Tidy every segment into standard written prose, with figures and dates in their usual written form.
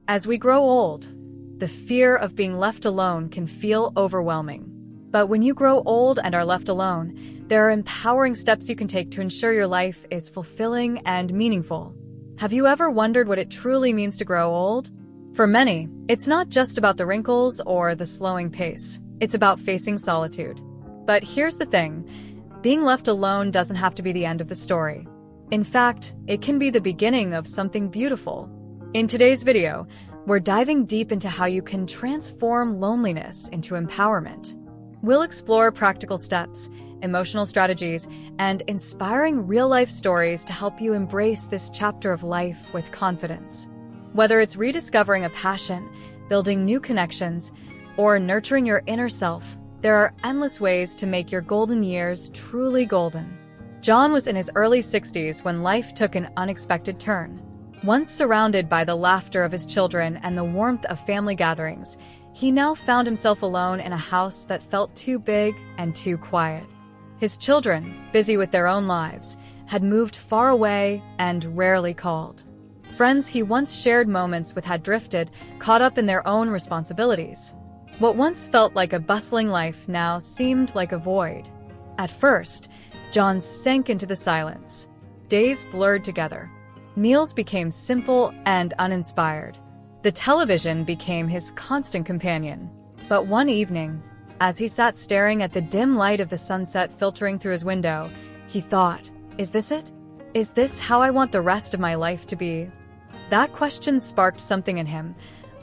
As we grow old, the fear of being left alone can feel overwhelming. But when you grow old and are left alone, there are empowering steps you can take to ensure your life is fulfilling and meaningful. Have you ever wondered what it truly means to grow old? For many, it's not just about the wrinkles or the slowing pace. It's about facing solitude. But here's the thing, being left alone doesn't have to be the end of the story. In fact, it can be the beginning of something beautiful. In today's video, we're diving deep into how you can transform loneliness into empowerment. We'll explore practical steps, emotional strategies, and inspiring real-life stories to help you embrace this chapter of life with confidence. Whether it's rediscovering a passion, building new connections, or nurturing your inner self, there are endless ways to make your golden years truly golden. John was in his early 60s when life took an unexpected turn. Once surrounded by the laughter of his children and the warmth of family gatherings, he now found himself alone in a house that felt too big and too quiet. His children, busy with their own lives, had moved far away and rarely called. Friends he once shared moments with had drifted, caught up in their own responsibilities. What once felt like a bustling life now seemed like a void. At first, John sank into the silence. Days blurred together. Meals became simple and uninspired. The television became his constant companion. But one evening, as he sat staring at the dim light of the sunset filtering through his window, he thought, "Is this it? Is this how I want the rest of my life to be?" That question sparked something in him,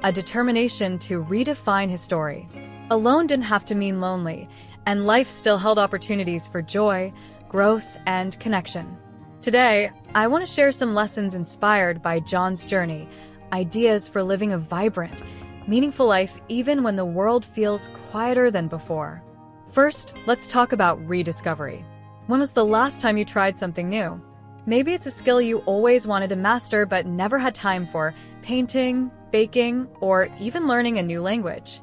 a determination to redefine his story. Alone didn't have to mean lonely, and life still held opportunities for joy, growth, and connection. Today, I want to share some lessons inspired by John's journey, ideas for living a vibrant, meaningful life even when the world feels quieter than before. First, let's talk about rediscovery. When was the last time you tried something new? Maybe it's a skill you always wanted to master but never had time for, painting, baking, or even learning a new language.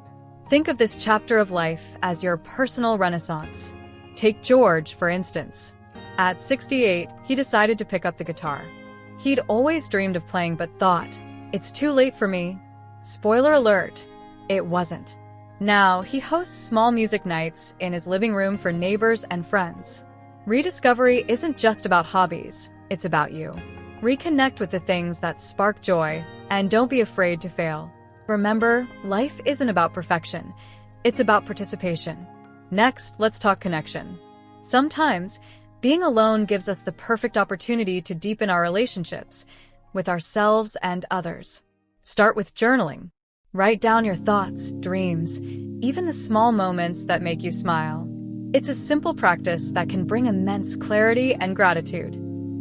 Think of this chapter of life as your personal renaissance. Take George, for instance. At 68, he decided to pick up the guitar. He'd always dreamed of playing but thought, "It's too late for me." Spoiler alert, it wasn't. Now, he hosts small music nights in his living room for neighbors and friends. Rediscovery isn't just about hobbies, it's about you. Reconnect with the things that spark joy, and don't be afraid to fail. Remember, life isn't about perfection, it's about participation. Next, let's talk connection. Sometimes, being alone gives us the perfect opportunity to deepen our relationships with ourselves and others. Start with journaling. Write down your thoughts, dreams, even the small moments that make you smile. It's a simple practice that can bring immense clarity and gratitude.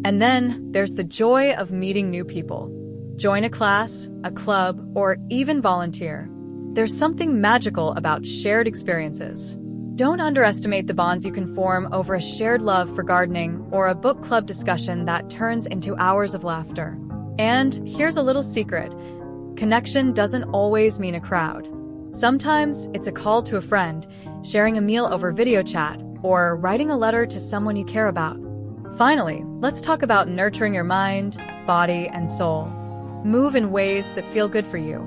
And then there's the joy of meeting new people. Join a class, a club, or even volunteer. There's something magical about shared experiences. Don't underestimate the bonds you can form over a shared love for gardening or a book club discussion that turns into hours of laughter. And here's a little secret. Connection doesn't always mean a crowd. Sometimes it's a call to a friend, sharing a meal over video chat, or writing a letter to someone you care about. Finally, let's talk about nurturing your mind, body, and soul. Move in ways that feel good for you.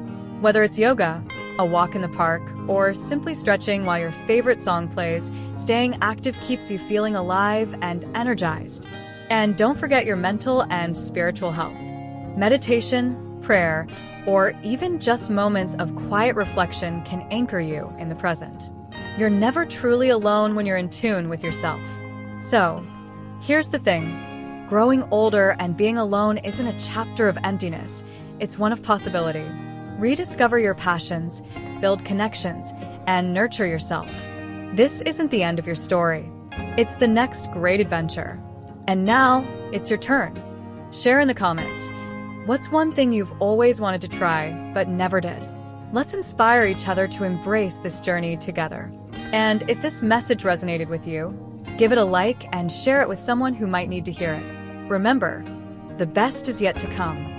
Whether it's yoga, a walk in the park, or simply stretching while your favorite song plays, staying active keeps you feeling alive and energized. And don't forget your mental and spiritual health. Meditation, prayer, or even just moments of quiet reflection can anchor you in the present. You're never truly alone when you're in tune with yourself. So, here's the thing. Growing older and being alone isn't a chapter of emptiness, it's one of possibility. Rediscover your passions, build connections, and nurture yourself. This isn't the end of your story. It's the next great adventure. And now, it's your turn. Share in the comments. What's one thing you've always wanted to try, but never did? Let's inspire each other to embrace this journey together. And if this message resonated with you, give it a like and share it with someone who might need to hear it. Remember, the best is yet to come.